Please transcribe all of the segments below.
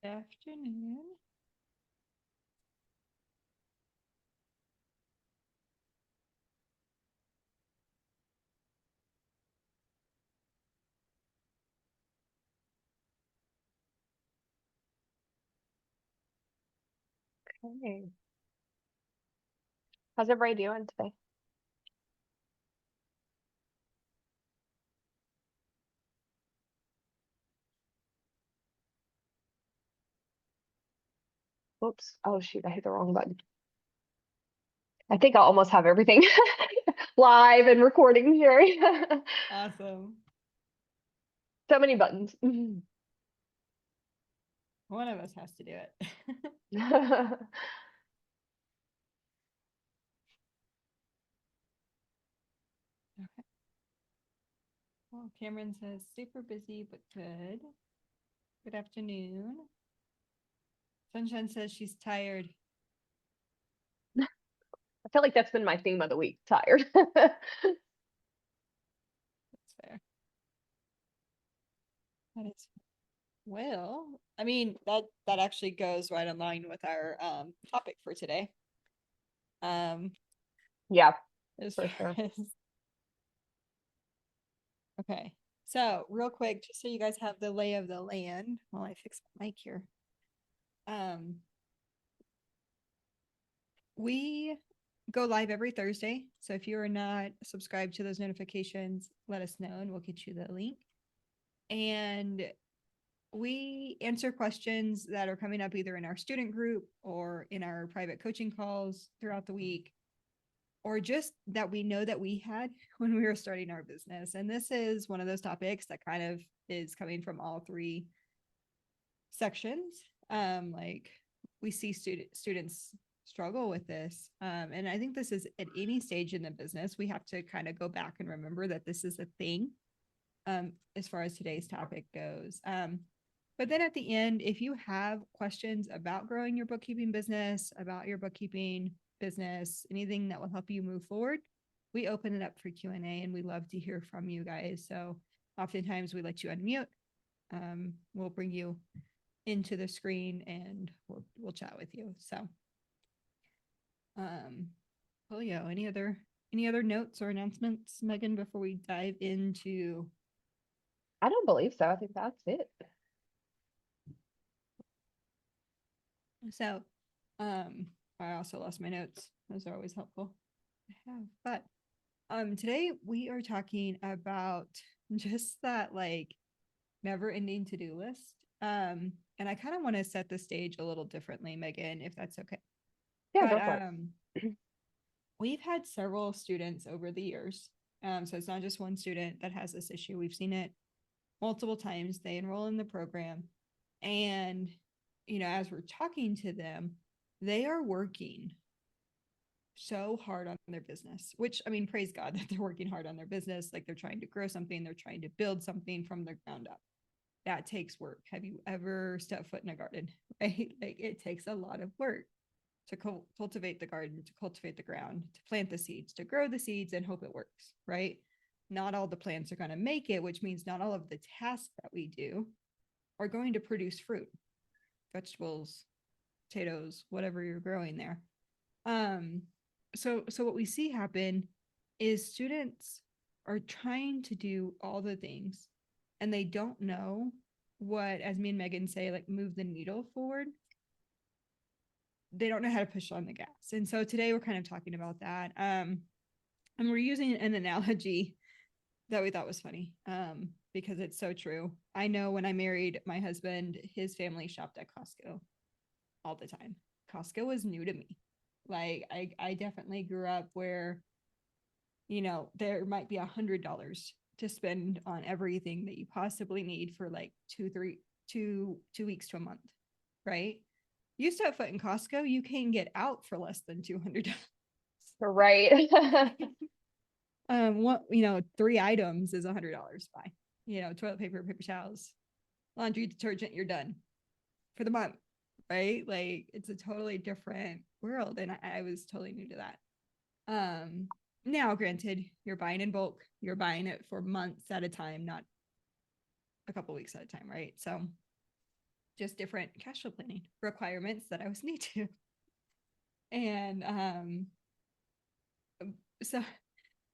Afternoon. Okay. How's everybody doing today? Oops. Oh shoot, I hit the wrong button. I think I almost have everything live and recording, Sherry. Awesome. So many buttons. One of us has to do it. Okay. Well, Cameron says super busy but good. Good afternoon. Sunshine says she's tired. I feel like that's been my theme of the week. Tired. That's fair. That is well. I mean that actually goes right in line with our topic for today. Yeah, As for far sure. as okay. So real quick, just so you guys have the lay of the land while I fix my mic here. Um, we go live every Thursday. So if you are not subscribed to those notifications, let us know and we'll get you the link. And we answer questions that are coming up either in our student group or in our private coaching calls throughout the week, or just that we know that we had when we were starting our business. And this is one of those topics that kind of is coming from all three sections. Like we see students struggle with this. And I think this is at any stage in the business, we have to kind of go back and remember that this is a thing as far as today's topic goes. But then at the end, if you have questions about growing your bookkeeping business, about your bookkeeping business, anything that will help you move forward, we open it up for Q&A and we love to hear from you guys. So oftentimes we let you unmute. We'll bring you into the screen and we'll chat with you. So Julio, any other notes or announcements, Megan, before we dive into I don't believe so. I think that's it. so I also lost my notes. Those are always helpful to have. But today we are talking about just that like never ending to-do list. And I kind of want to set the stage a little differently, Megan, if that's okay. Yeah, But go for it. we've had several students over the years. So it's not just one student that has this issue. We've seen it multiple times. They enroll in the program. And, you know, as we're talking to them, they are working so hard on their business, which I mean, praise God that they're working hard on their business. Like they're trying to grow something, they're trying to build something from the ground up. That takes work. Have you ever stepped foot in a garden? Right? Like it takes a lot of work to cultivate the garden, to cultivate the ground, to plant the seeds, to grow the seeds and hope it works, right? Not all the plants are going to make it, which means not all of the tasks that we do are going to produce fruit, vegetables, potatoes, whatever you're growing there. So what we see happen is students are trying to do all the things and they don't know what, as me and Megan say, like move the needle forward. They don't know how to push on the gas. And so today we're kind of talking about that. And we're using an analogy that we thought was funny because it's so true. I know when I married my husband, his family shopped at Costco all the time. Costco was new to me. Like I definitely grew up where, you know, there might be $100 to spend on everything that you possibly need for like 2 weeks to a month, right? You step foot in Costco, you can get out for less than $200. Right. What, you know, 3 items is $100 buy. You know, toilet paper, paper towels, laundry detergent, you're done for the month, right? Like it's a totally different world. And I was totally new to that. Now, granted, you're buying in bulk, you're buying it for months at a time, not a couple weeks at a time, right? So just different cash flow planning requirements that I was need to. And so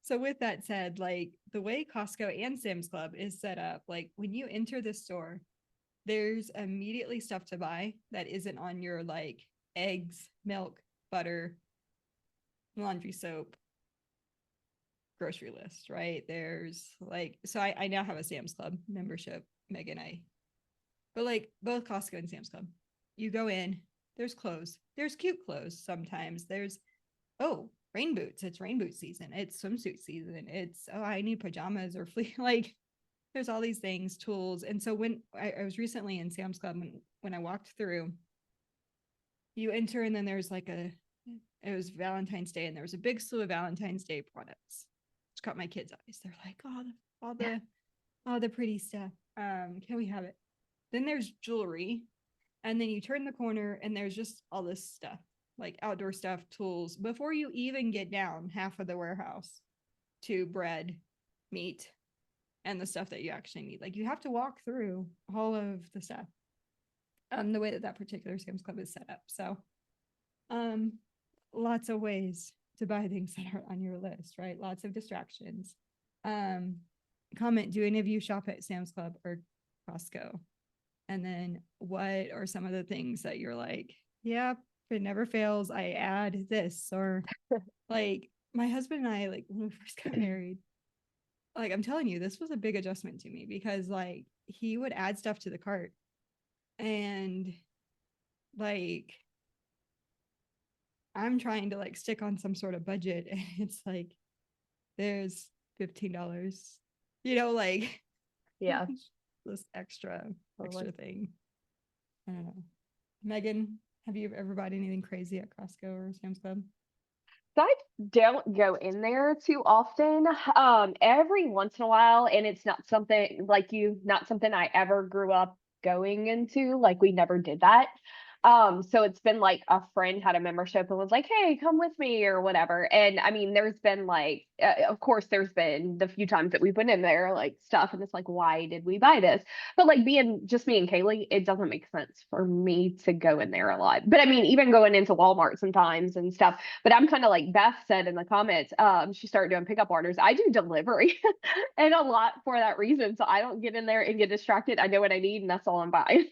so with that said, like the way Costco and Sam's Club is set up, like when you enter the store, there's immediately stuff to buy that isn't on your like eggs, milk, butter, laundry soap, grocery list, right? There's like, so I now have a Sam's Club membership, Megan. But like both Costco and Sam's Club, you go in, there's clothes, there's cute clothes sometimes. There's, oh, rain boots, it's rain boot season, it's swimsuit season, it's, oh, I need pajamas or fleece. Like there's all these things, tools. And so when I was recently in Sam's Club, when I walked through, you enter and then there's like it was Valentine's Day and there was a big slew of Valentine's Day products, which caught my kids' eyes. They're like, oh, all the pretty stuff. Can we have it? Then there's jewelry. And then you turn the corner and there's just all this stuff, like outdoor stuff, tools, before you even get down half of the warehouse to bread, meat, and the stuff that you actually need. Like you have to walk through all of the stuff. The way that particular Sam's Club is set up. So, lots of ways to buy things that are on your list, right? Lots of distractions. Comment, do any of you shop at Sam's Club or Costco? And then what are some of the things that you're like, yeah, it never fails. I add this, or like my husband and I, like when we first got married, like I'm telling you, this was a big adjustment to me because like he would add stuff to the cart and like I'm trying to like stick on some sort of budget and it's like there's $15, like Yeah. this extra Totally. thing. I don't know. Megan, have you ever bought anything crazy at Costco or Sam's Club? So I don't go in there too often. Every once in a while, and it's not something like you, not something I ever grew up going into. Like we never did that. So it's been like a friend had a membership and was like, "Hey, come with me" or whatever. And I mean, there's been like, of course, there's been the few times that we've been in there, like stuff, and it's like, why did we buy this? But like being just me and Kaylee, it doesn't make sense for me to go in there a lot. But I mean, even going into Walmart sometimes and stuff. But I'm kind of like Beth said in the comments, she started doing pickup orders. I do delivery and a lot for that reason. So I don't get in there and get distracted. I know what I need and that's all I'm buying.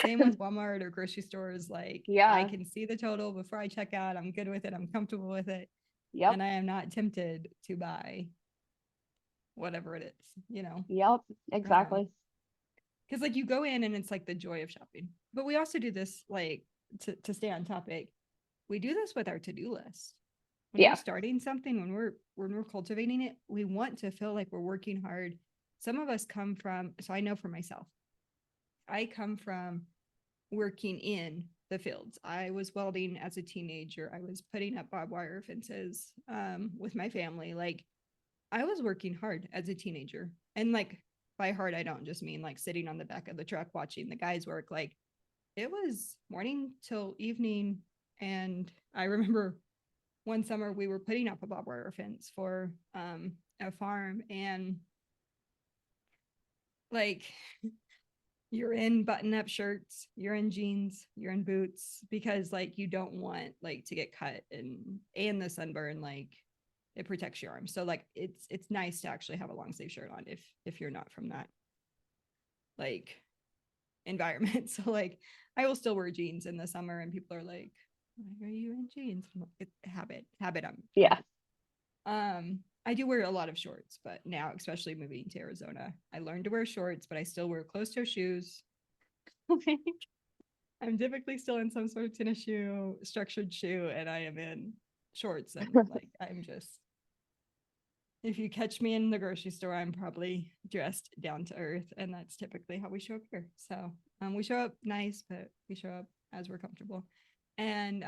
Same with Walmart or grocery stores. Like I Yeah. can see the total before I check out. I'm good with it. I'm comfortable with it. Yep. And I am not tempted to buy whatever it is. Yep. Um, Exactly. because like you go in and it's like the joy of shopping. But we also do this like to stay on topic. We do this with our to-do list. When we're Yeah. starting something, when we're cultivating it, we want to feel like we're working hard. Some of us come from, so I know for myself, I come from working in the fields. I was welding as a teenager. I was putting up barbed wire fences with my family. Like I was working hard as a teenager. And like by hard, I don't just mean like sitting on the back of the truck watching the guys work. Like it was morning till evening. And I remember one summer we were putting up a barbed wire fence for a farm and like you're in button up shirts, you're in jeans, you're in boots because like you don't want like to get cut and the sunburn, like it protects your arms. So like it's nice to actually have a long sleeve shirt on if you're not from that like environment. So like I will still wear jeans in the summer and people are like, why are you in jeans? It's habit. Yeah. I do wear a lot of shorts, but now, especially moving to Arizona, I learned to wear shorts, but I still wear closed toe shoes. Like, I'm typically still in some sort of tennis shoe, structured shoe, and I am in shorts. And like, I'm just, if you catch me in the grocery store, I'm probably dressed down to earth. And that's typically how we show up here. So we show up nice, but we show up as we're comfortable. And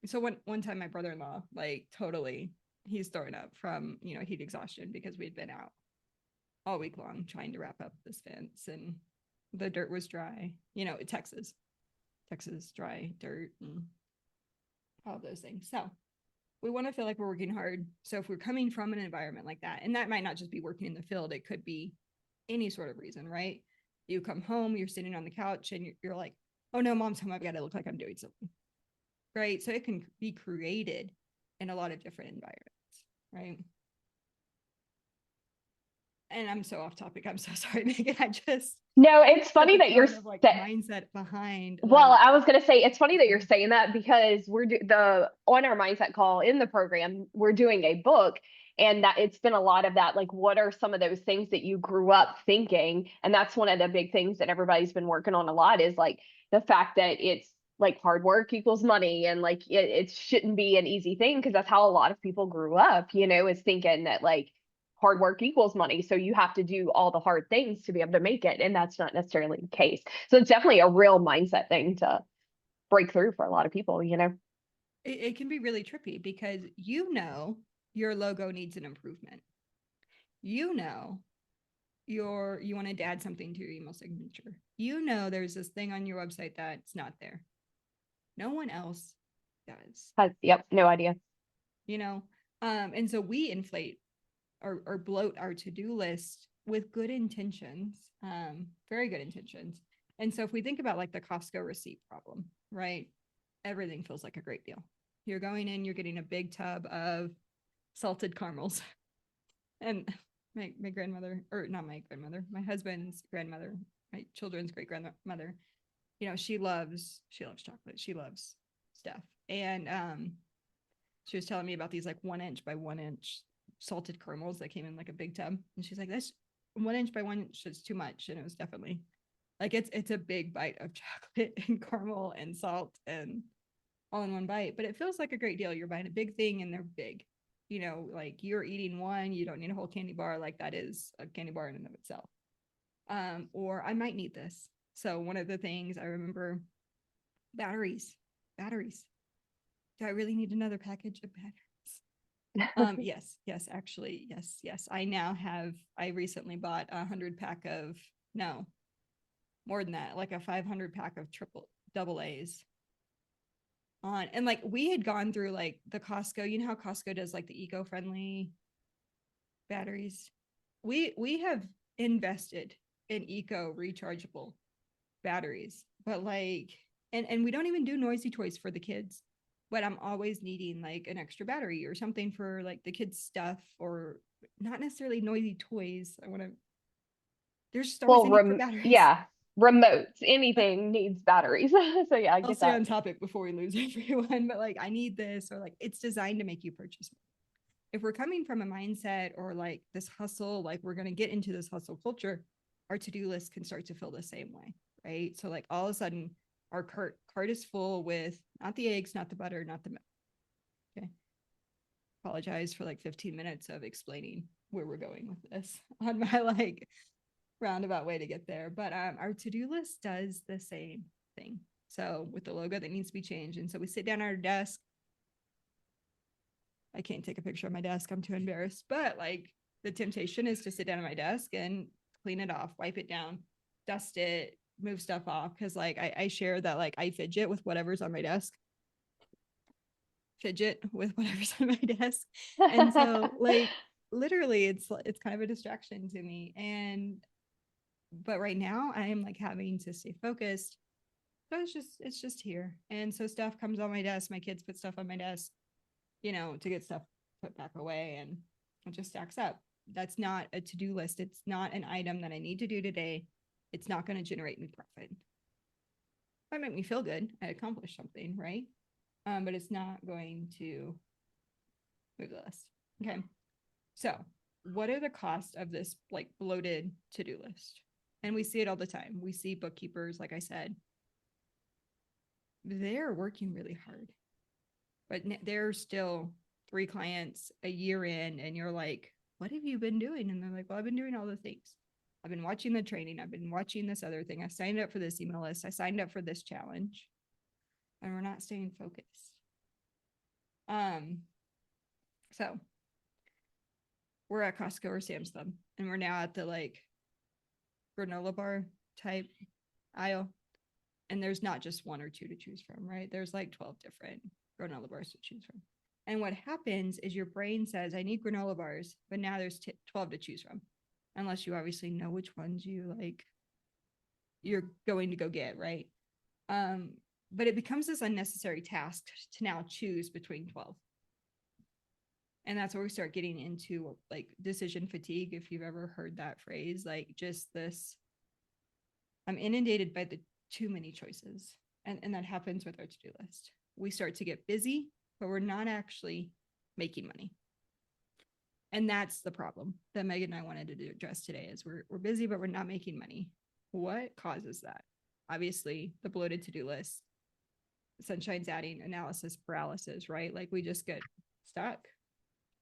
so one time my brother-in-law, like totally, he's throwing up from heat exhaustion because we'd been out all week long trying to wrap up this fence and the dirt was dry. Texas dry dirt and all those things. So we want to feel like we're working hard. So if we're coming from an environment like that, and that might not just be working in the field, it could be any sort of reason, right? You come home, you're sitting on the couch and you're like, oh no, mom's home. I've got to look like I'm doing something. Right. So it can be created in a lot of different environments. Right. And I'm so off topic. I'm so sorry, Megan. I just No, it's set funny the that you're tone of like sa- mindset behind well, like I was gonna say it's funny that you're saying that because the on our mindset call in the program, we're doing a book, and that it's been a lot of that, like what are some of those things that you grew up thinking? And that's one of the big things that everybody's been working on a lot is like the fact that it's like hard work equals money, and like it shouldn't be an easy thing because that's how a lot of people grew up, is thinking that like hard work equals money. So you have to do all the hard things to be able to make it. And that's not necessarily the case. So it's definitely a real mindset thing to break through for a lot of people. it can be really trippy because your logo needs an improvement. You know you want to add something to your email signature. There's this thing on your website that's not there. No one else does. Yep, no idea. You know, and so we inflate or bloat our to-do list with good intentions, very good intentions. And so if we think about like the Costco receipt problem, right? Everything feels like a great deal. You're going in, you're getting a big tub of salted caramels. And my grandmother, or not my grandmother, my husband's grandmother, my children's great grandmother, she loves chocolate. She loves stuff. And she was telling me about these like 1 inch by 1 inch salted caramels that came in like a big tub. And she's like, that's 1 inch by 1 inch is too much. And it was definitely like it's a big bite of chocolate and caramel and salt and all in one bite. But it feels like a great deal. You're buying a big thing and they're big. Like you're eating one, you don't need a whole candy bar. Like that is a candy bar in and of itself. Or I might need this. So one of the things I remember, batteries. Do I really need another package of batteries? Yes, actually, yes. I recently bought 100 pack of, no, more than that, like a 500 pack of triple double A's on. And like we had gone through like the Costco, how Costco does like the eco-friendly batteries. We have invested in eco rechargeable batteries, but like, and we don't even do noisy toys for the kids, but I'm always needing like an extra battery or something for like the kids stuff, or not necessarily noisy toys. There's just always Well, a need for batteries. yeah, remotes, anything needs batteries. So yeah, I I'll get stay that. on topic before we lose everyone, but like I need this, or like it's designed to make you purchase. If we're coming from a mindset or like this hustle, like we're going to get into this hustle culture, our to-do list can start to feel the same way, right? So like all of a sudden our cart is full with not the eggs, not the butter, not the milk. Okay. Apologize for like 15 minutes of explaining where we're going with this on my like roundabout way to get there. But our to-do list does the same thing. So with the logo that needs to be changed. And so we sit down at our desk. I can't take a picture of my desk. I'm too embarrassed. But like the temptation is to sit down at my desk and clean it off, wipe it down, dust it, move stuff off. Cause like I share that like I fidget with whatever's on my desk. Fidget with whatever's on my desk. And so like literally it's kind of a distraction to me. And but right now I am like having to stay focused. So it's just here. And so stuff comes on my desk. My kids put stuff on my desk, to get stuff put back away, and it just stacks up. That's not a to-do list. It's not an item that I need to do today. It's not going to generate me profit. It might make me feel good. I accomplished something, right? But it's not going to move the list. Okay. So what are the costs of this like bloated to-do list? And we see it all the time. We see bookkeepers, like I said, they're working really hard, but they're still 3 clients a year in, and you're like, what have you been doing? And they're like, well, I've been doing all the things. I've been watching the training. I've been watching this other thing. I signed up for this email list. I signed up for this challenge, and we're not staying focused. So we're at Costco or Sam's Club, and we're now at the like granola bar type aisle. And there's not just 1 or 2 to choose from, right? There's like 12 different granola bars to choose from. And what happens is your brain says, I need granola bars, but now there's 12 to choose from, unless you obviously know which ones you like you're going to go get, right? But it becomes this unnecessary task to now choose between 12. And that's where we start getting into like decision fatigue, if you've ever heard that phrase, like just this, I'm inundated by the too many choices. And that happens with our to-do list. We start to get busy, but we're not actually making money. And that's the problem that Megan and I wanted to address today is we're busy, but we're not making money. What causes that? Obviously, the bloated to-do list. Sunshine's adding analysis paralysis, right? Like we just get stuck.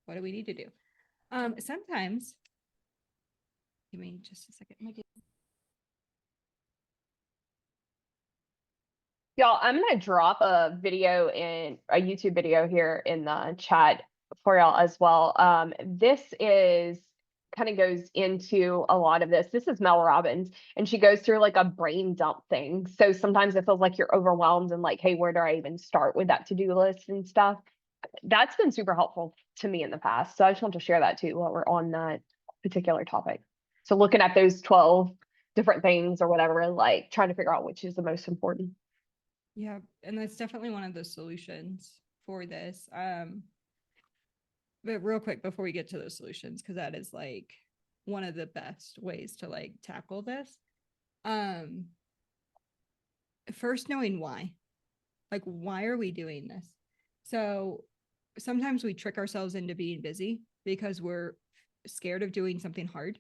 What do we need to do? Sometimes, give me just a second. Y'all, I'm gonna drop a video in a YouTube video here in the chat for y'all as well. This is kind of goes into a lot of this. This is Mel Robbins, and she goes through like a brain dump thing. So sometimes it feels like you're overwhelmed and like, hey, where do I even start with that to-do list and stuff? That's been super helpful to me in the past. So I just want to share that too while we're on that particular topic. So looking at those 12 different things or whatever, like trying to figure out which is the most important. Yeah, and that's definitely one of the solutions for this. But real quick before we get to those solutions, because that is like one of the best ways to like tackle this. First knowing why. Like, why are we doing this? So sometimes we trick ourselves into being busy because we're scared of doing something hard,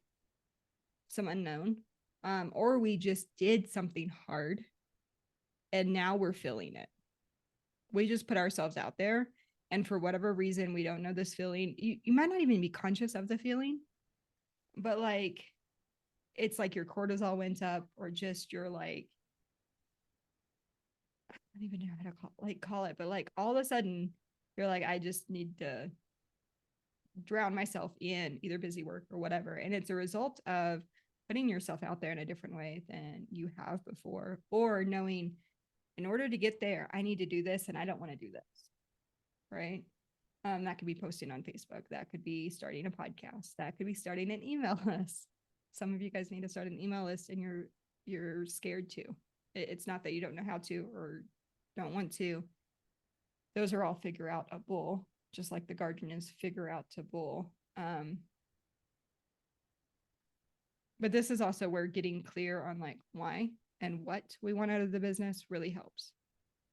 some unknown, or we just did something hard and now we're feeling it. We just put ourselves out there. And for whatever reason, we don't know this feeling. You might not even be conscious of the feeling, but like, it's like your cortisol went up or just you're like, I don't even know how to call it, but like all of a sudden you're like, I just need to drown myself in either busy work or whatever. And it's a result of putting yourself out there in a different way than you have before, or knowing in order to get there, I need to do this and I don't want to do this. Right. That could be posting on Facebook. That could be starting a podcast. That could be starting an email list. Some of you guys need to start an email list and you're scared to. It's not that you don't know how to or don't want to. Those are all figure out a bull, just like the garden is figure out to bull. But this is also where getting clear on like why and what we want out of the business really helps.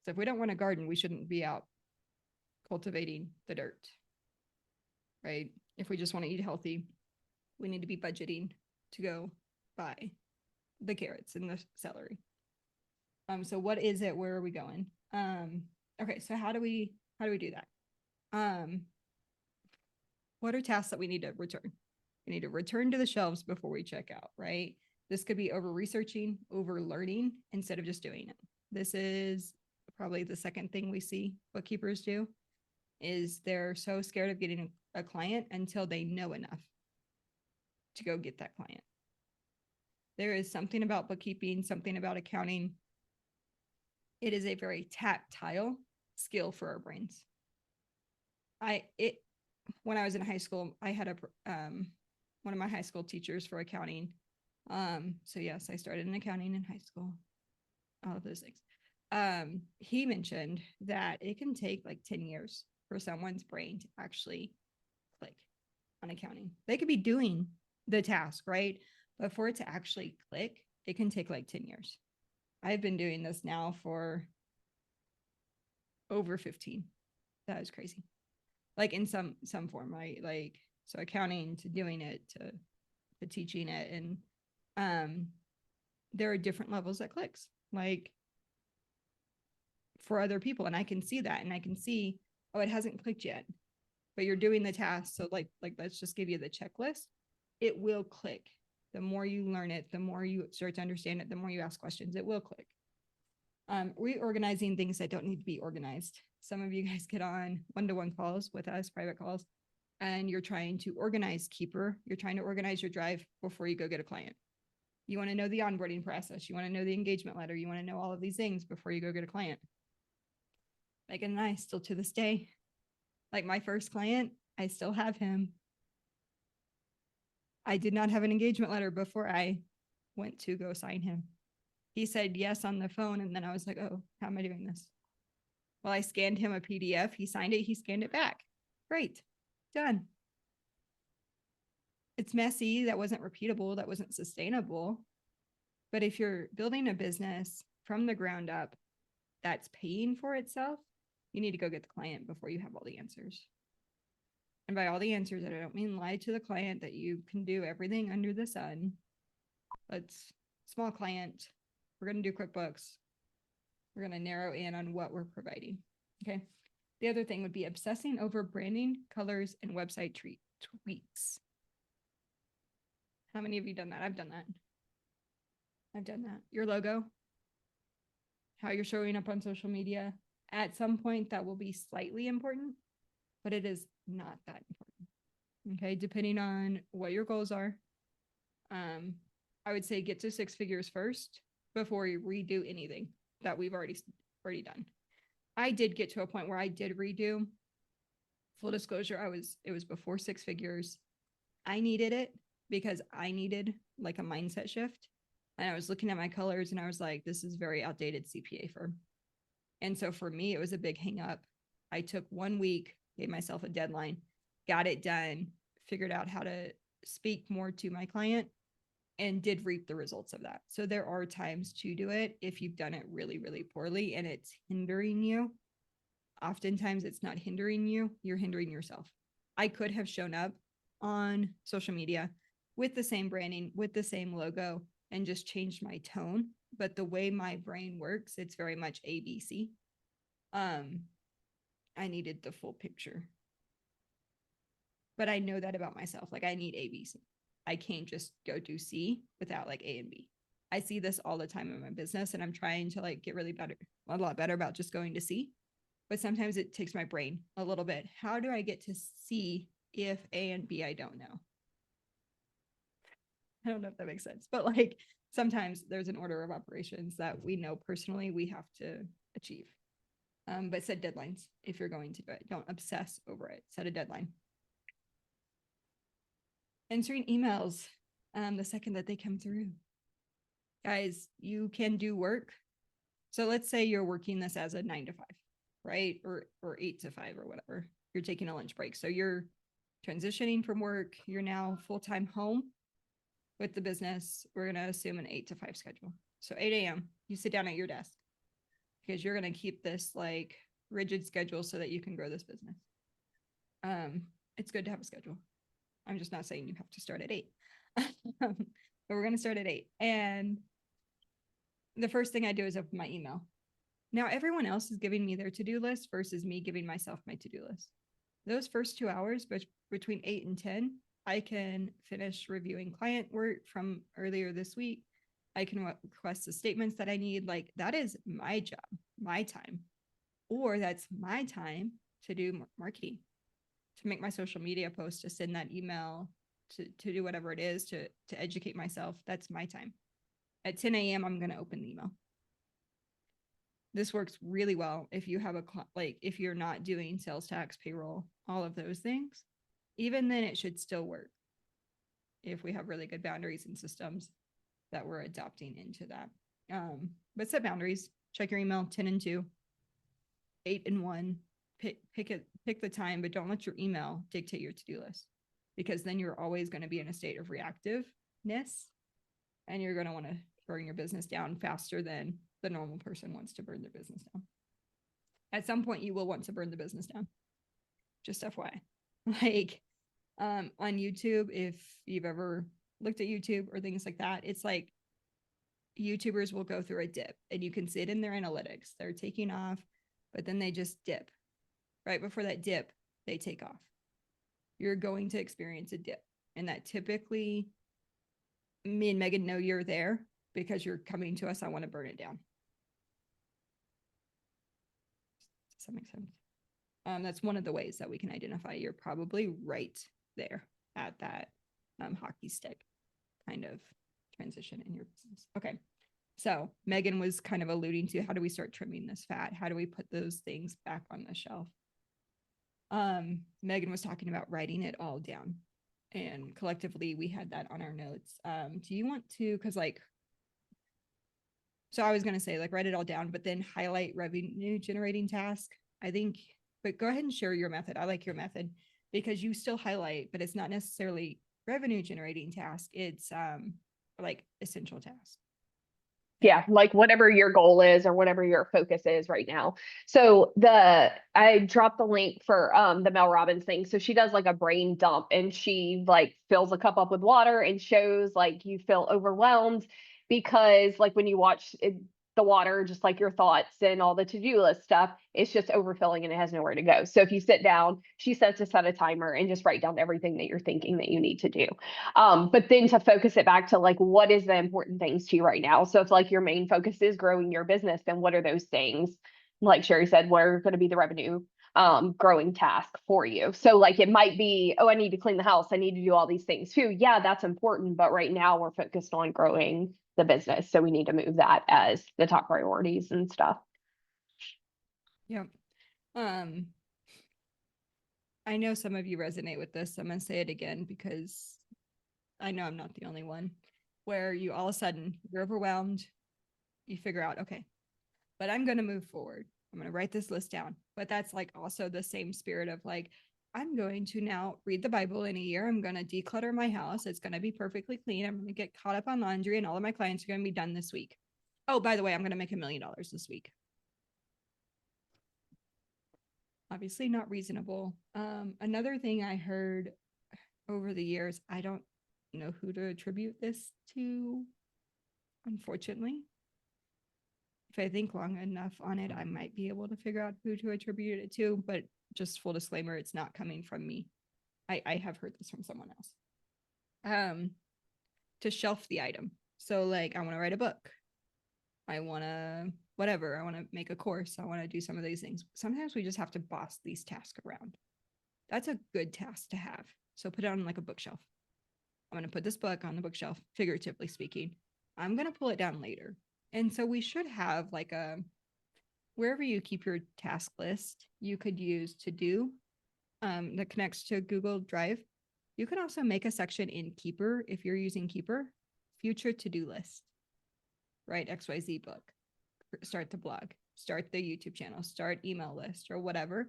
So if we don't want a garden, we shouldn't be out cultivating the dirt, right? If we just want to eat healthy, we need to be budgeting to go buy the carrots and the celery. So what is it? Where are we going? Okay, so how do we do that? What are tasks that we need to return? We need to return to the shelves before we check out, right? This could be over researching, over learning instead of just doing it. This is probably the second thing we see bookkeepers do is they're so scared of getting a client until they know enough to go get that client. There is something about bookkeeping, something about accounting. It is a very tactile skill for our brains. When I was in high school, I had one of my high school teachers for accounting. So yes, I started in accounting in high school, all of those things. He mentioned that it can take like 10 years for someone's brain to actually click on accounting. They could be doing the task, right? But for it to actually click, it can take like 10 years. I've been doing this now for over 15. That is crazy. Like in some form, right? Like, so accounting to doing it to teaching it. And there are different levels that clicks like for other people. And I can see that. And I can see, oh, it hasn't clicked yet, but you're doing the task. So like, let's just give you the checklist. It will click. The more you learn it, the more you start to understand it, the more you ask questions, it will click. Reorganizing things that don't need to be organized. Some of you guys get on one-to-one calls with us, private calls, and you're trying to organize Keeper. You're trying to organize your drive before you go get a client. You want to know the onboarding process. You want to know the engagement letter. You want to know all of these things before you go get a client. Megan and I still to this day, like my first client, I still have him. I did not have an engagement letter before I went to go sign him. He said yes on the phone. And then I was like, oh, how am I doing this? Well, I scanned him a PDF. He signed it. He scanned it back. Great. Done. It's messy. That wasn't repeatable. That wasn't sustainable. But if you're building a business from the ground up that's paying for itself, you need to go get the client before you have all the answers. And by all the answers, I don't mean lie to the client that you can do everything under the sun. Let's small client. We're going to do QuickBooks. We're going to narrow in on what we're providing. Okay. The other thing would be obsessing over branding, colors, and website tweaks. How many of you done that? I've done that. I've done that. Your logo, how you're showing up on social media. At some point, that will be slightly important, but it is not that important. Okay. Depending on what your goals are. I would say get to 6 figures first before you redo anything that we've already done. I did get to a point where I did redo. Full disclosure, it was before 6 figures. I needed it because I needed like a mindset shift. And I was looking at my colors and I was like, this is very outdated CPA firm. And so for me, it was a big hang up. I took 1 week, gave myself a deadline, got it done, figured out how to speak more to my client, and did reap the results of that. So there are times to do it if you've done it really, really poorly and it's hindering you. Oftentimes it's not hindering you, you're hindering yourself. I could have shown up on social media with the same branding, with the same logo, and just changed my tone. But the way my brain works, it's very much ABC. I needed the full picture. But I know that about myself. Like I need ABC. I can't just go do C without like A and B. I see this all the time in my business and I'm trying to like get really better, a lot better about just going to C. But sometimes it takes my brain a little bit. How do I get to C if A and B I don't know? I don't know if that makes sense, but like sometimes there's an order of operations that we know personally we have to achieve. But set deadlines if you're going to do it. Don't obsess over it. Set a deadline. Answering emails the second that they come through. Guys, you can do work. So let's say you're working this as a 9 to 5, right? Or 8 to 5 or whatever. You're taking a lunch break. So you're transitioning from work. You're now full-time home with the business. We're going to assume an 8 to 5 schedule. So 8 a.m., you sit down at your desk because you're going to keep this like rigid schedule so that you can grow this business. It's good to have a schedule. I'm just not saying you have to start at 8. But we're going to start at 8. And the first thing I do is open my email. Now, everyone else is giving me their to-do list versus me giving myself my to-do list. Those first 2 hours, between 8 and 10, I can finish reviewing client work from earlier this week. I can request the statements that I need. Like that is my job, my time. Or that's my time to do marketing, to make my social media post, to send that email, to do whatever it is, to educate myself. That's my time. At 10 a.m., I'm going to open the email. This works really well if you have if you're not doing sales tax, payroll, all of those things. Even then, it should still work if we have really good boundaries and systems that we're adopting into that. But set boundaries. Check your email 10 and 2, 8 and 1. Pick the time, but don't let your email dictate your to-do list, because then you're always going to be in a state of reactiveness and you're going to want to burn your business down faster than the normal person wants to burn their business down. At some point, you will want to burn the business down. Just FYI. Like on YouTube, if you've ever looked at YouTube or things like that, it's like YouTubers will go through a dip and you can see it in their analytics. They're taking off, but then they just dip. Right before that dip, they take off. You're going to experience a dip. And that typically, me and Megan know you're there because you're coming to us. I want to burn it down. Does that make sense? That's one of the ways that we can identify you're probably right there at that hockey stick kind of transition in your business. Okay. So Megan was kind of alluding to, how do we start trimming this fat? How do we put those things back on the shelf? Megan was talking about writing it all down, and collectively we had that on our notes. Do you want to, because like So I was going to say, like, write it all down, but then highlight revenue generating task. I think, but go ahead and share your method. I like your method because you still highlight, but it's not necessarily revenue generating task. It's like essential task. Yeah, like whatever your goal is or whatever your focus is right now. So I dropped the link for the Mel Robbins thing. So she does like a brain dump and she like fills a cup up with water and shows like you feel overwhelmed because like when you watch the water, just like your thoughts and all the to-do list stuff, it's just overfilling and it has nowhere to go. So if you sit down, she says to set a timer and just write down everything that you're thinking that you need to do. But then to focus it back to like, what is the important things to you right now? So if like your main focus is growing your business, then what are those things? Like Sherry said, what are going to be the revenue growing task for you? So like it might be, oh, I need to clean the house. I need to do all these things too. Yeah, that's important. But right now we're focused on growing the business. So we need to move that as the top priorities and stuff. Yep. Um, I know some of you resonate with this. I'm going to say it again because I know I'm not the only one where you all of a sudden you're overwhelmed. You figure out, okay, but I'm going to move forward. I'm going to write this list down. But that's like also the same spirit of like, I'm going to now read the Bible in a year. I'm going to declutter my house. It's going to be perfectly clean. I'm going to get caught up on laundry and all of my clients are going to be done this week. Oh, by the way, I'm going to make $1 million this week. Obviously not reasonable. Another thing I heard over the years, I don't know who to attribute this to, unfortunately. If I think long enough on it, I might be able to figure out who to attribute it to, but just full disclaimer, it's not coming from me. I have heard this from someone else. To shelf the item. So like I want to write a book. I want to whatever. I want to make a course. I want to do some of these things. Sometimes we just have to boss these tasks around. That's a good task to have. So put it on like a bookshelf. I'm going to put this book on the bookshelf, figuratively speaking. I'm going to pull it down later. And so we should have like a wherever you keep your task list, you could use to do that connects to Google Drive. You can also make a section in Keeper if you're using Keeper, future to-do list, right? XYZ book, start the blog, start the YouTube channel, start email list or whatever.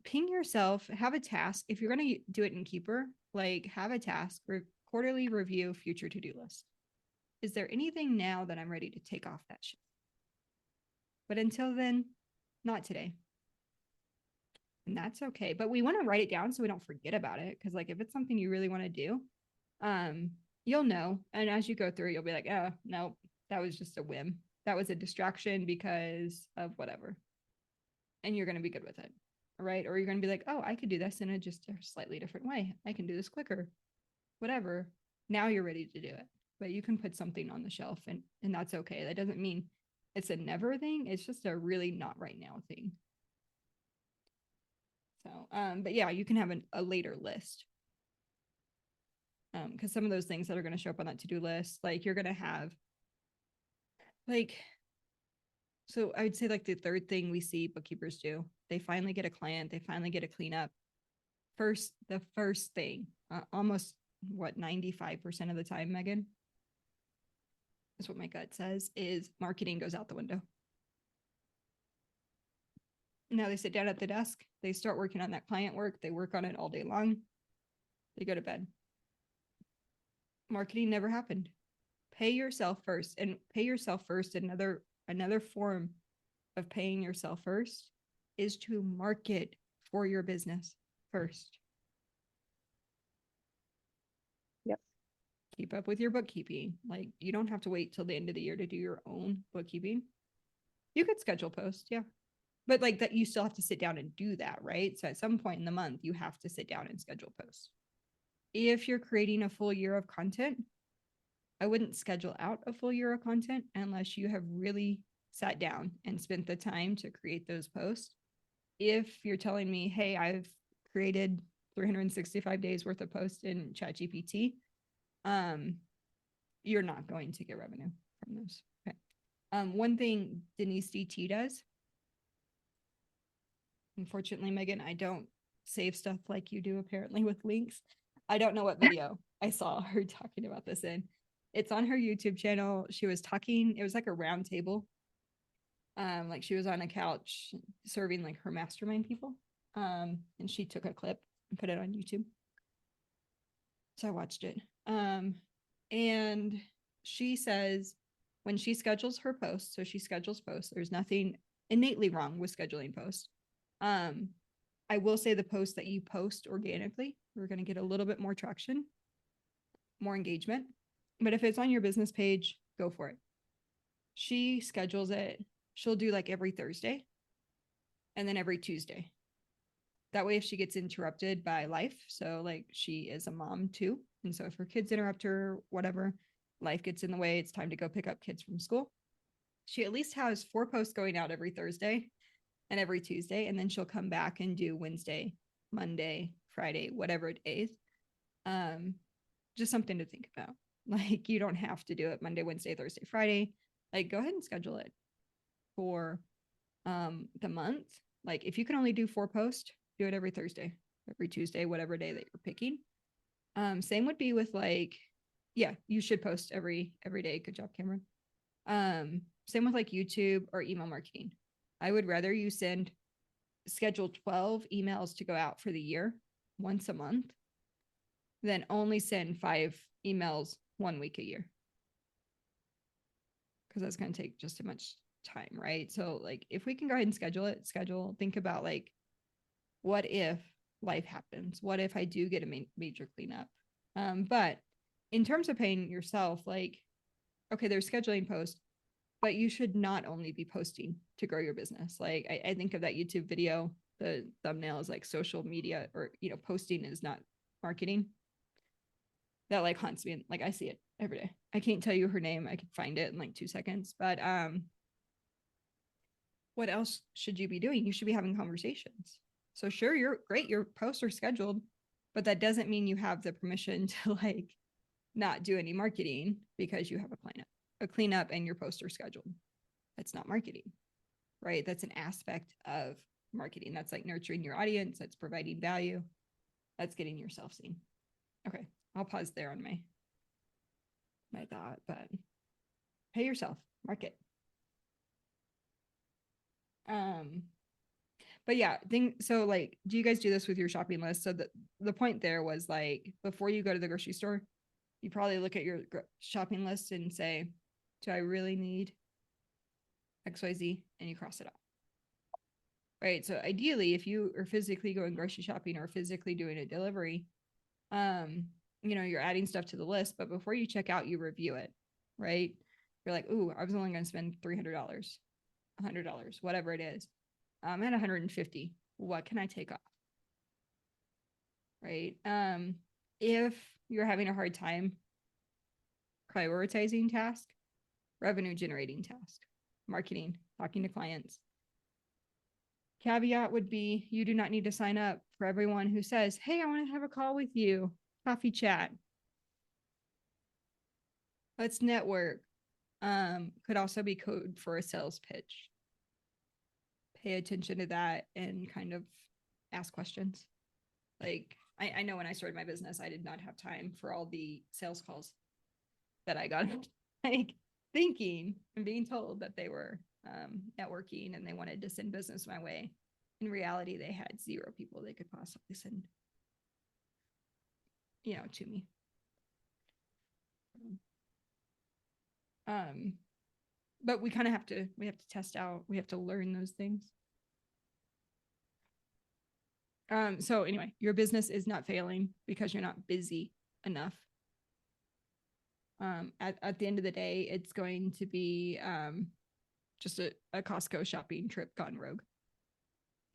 Ping yourself, have a task. If you're going to do it in Keeper, like have a task, quarterly review, future to-do list. Is there anything now that I'm ready to take off that shit? But until then, not today. And that's okay. But we want to write it down so we don't forget about it. Cause like if it's something you really want to do, you'll know. And as you go through, you'll be like, oh no, that was just a whim. That was a distraction because of whatever. And you're gonna be good with it. Right. Or you're gonna be like, oh, I could do this in a just a slightly different way. I can do this quicker. Whatever. Now you're ready to do it. But you can put something on the shelf and that's okay. That doesn't mean it's a never thing. It's just a really not right now thing. So, but yeah, you can have a later list. Because some of those things that are going to show up on that to-do list, like you're going to have like, so I would say like the third thing we see bookkeepers do, they finally get a client, they finally get a cleanup. The first thing, almost what, 95% of the time, Megan, is what my gut says, is marketing goes out the window. Now they sit down at the desk, they start working on that client work, they work on it all day long, they go to bed. Marketing never happened. Pay yourself first, and pay yourself first. Another form of paying yourself first is to market for your business first. Yep. Keep up with your bookkeeping. Like you don't have to wait till the end of the year to do your own bookkeeping. You could schedule posts, yeah. But like that, you still have to sit down and do that, right? So at some point in the month, you have to sit down and schedule posts. If you're creating a full year of content, I wouldn't schedule out a full year of content unless you have really sat down and spent the time to create those posts. If you're telling me, hey, I've created 365 days worth of posts in ChatGPT, you're not going to get revenue from those. Okay. One thing Denise DT does, unfortunately, Megan, I don't save stuff like you do apparently with links. I don't know what video I saw her talking about this in, It's on her YouTube channel. She was talking, it was like a round table. Like she was on a couch serving like her mastermind people. And she took a clip and put it on YouTube. So I watched it. And she says when she schedules her posts, so she schedules posts, there's nothing innately wrong with scheduling posts. I will say the posts that you post organically, we're going to get a little bit more traction, more engagement. But if it's on your business page, go for it. She schedules it. She'll do like every Thursday and then every Tuesday. That way, if she gets interrupted by life, so like she is a mom too. And so if her kids interrupt her, whatever, life gets in the way, it's time to go pick up kids from school. She at least has 4 posts going out every Thursday and every Tuesday. And then she'll come back and do Wednesday, Monday, Friday, whatever days. Just something to think about. Like you don't have to do it Monday, Wednesday, Thursday, Friday. Like go ahead and schedule it for the month. Like if you can only do 4 posts, do it every Thursday, every Tuesday, whatever day that you're picking. Same would be with like, yeah, you should post every day. Good job, Cameron. Same with like YouTube or email marketing. I would rather you schedule 12 emails to go out for the year once a month than only send 5 emails 1 week a year. Because that's going to take just too much time, right? So like if we can go ahead and think about like, what if life happens? What if I do get a major cleanup? But in terms of paying yourself, like, okay, there's scheduling posts, but you should not only be posting to grow your business. Like I think of that YouTube video, the thumbnail is like social media or, posting is not marketing. That like haunts me. Like I see it every day. I can't tell you her name. I could find it in like 2 seconds, but what else should you be doing? You should be having conversations. So sure, you're great. Your posts are scheduled, but that doesn't mean you have the permission to like not do any marketing because you have a cleanup and your posts are scheduled. That's not marketing, right? That's an aspect of marketing. That's like nurturing your audience. That's providing value. That's getting yourself seen. Okay. I'll pause there on my thought, but pay yourself, market. But yeah, so like, do you guys do this with your shopping list? So the point there was like, before you go to the grocery store, you probably look at your shopping list and say, do I really need XYZ? And you cross it off. Right. So ideally, if you are physically going grocery shopping or physically doing a delivery, you're adding stuff to the list, but before you check out, you review it, right? You're like, ooh, I was only going to spend $300, $100, whatever it is. I'm at 150. What can I take off? Right. If you're having a hard time prioritizing task, revenue generating task, marketing, talking to clients. Caveat would be you do not need to sign up for everyone who says, hey, I want to have a call with you, coffee chat. Let's network. Could also be code for a sales pitch. Pay attention to that and kind of ask questions. Like I know when I started my business, I did not have time for all the sales calls that I got, like thinking and being told that they were networking and they wanted to send business my way. In reality, they had 0 people they could possibly send, to me. But we have to test out, we have to learn those things. So anyway, your business is not failing because you're not busy enough. At the end of the day, it's going to be just a Costco shopping trip gone rogue.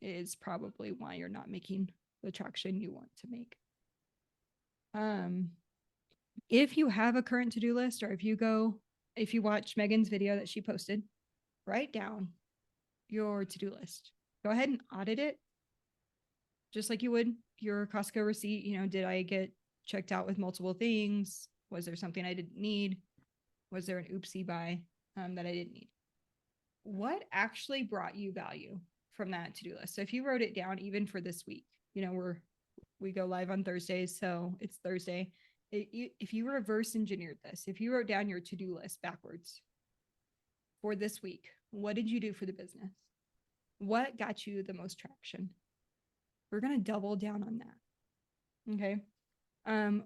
Is probably why you're not making the traction you want to make. If you have a current to-do list, or if you watch Megan's video that she posted, write down your to-do list. Go ahead and audit it just like you would your Costco receipt. Did I get checked out with multiple things? Was there something I didn't need? Was there an oopsie buy that I didn't need? What actually brought you value from that to-do list? So if you wrote it down, even for this week, we go live on Thursdays, so it's Thursday. if you reverse engineered this, if you wrote down your to-do list backwards for this week, what did you do for the business? What got you the most traction? We're going to double down on that. Okay.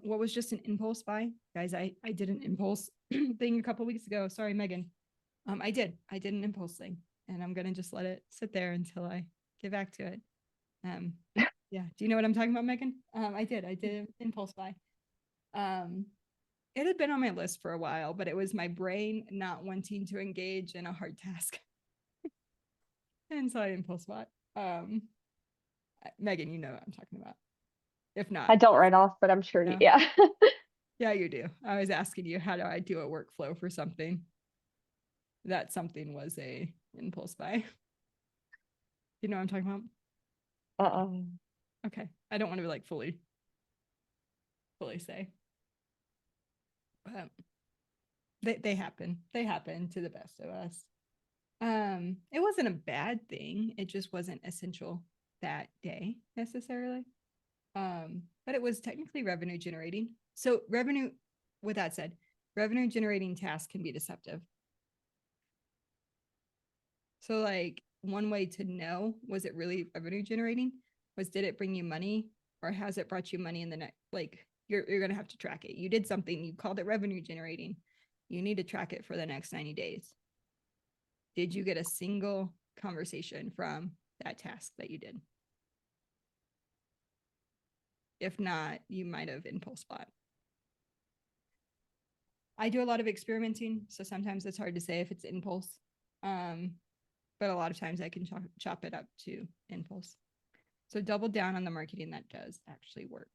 What was just an impulse buy? Guys, I did an impulse thing a couple weeks ago. Sorry, Megan. I did an impulse thing, and I'm going to just let it sit there until I get back to it. Yeah. Do you know what I'm talking about, Megan? I did an impulse buy. It had been on my list for a while, but it was my brain not wanting to engage in a hard task. And so I impulse bought. Megan, you know what I'm talking about. If not, I don't write off, but I'm sure. no. Yeah. Yeah, you do. I was asking you, how do I do a workflow for something? That something was a impulse buy. You know what I'm talking about? Okay. I don't want to like fully say. But they happen. They happen to the best of us. It wasn't a bad thing. It just wasn't essential that day necessarily. But it was technically revenue generating. So with that said, revenue generating tasks can be deceptive. So like one way to know, was it really revenue generating? Did it bring you money, or has it brought you money in the next, like you're going to have to track it. You did something, you called it revenue generating. You need to track it for the next 90 days. Did you get a single conversation from that task that you did? If not, you might have impulse bought. I do a lot of experimenting, so sometimes it's hard to say if it's impulse. But a lot of times I can chop it up to impulse. So double down on the marketing that does actually work.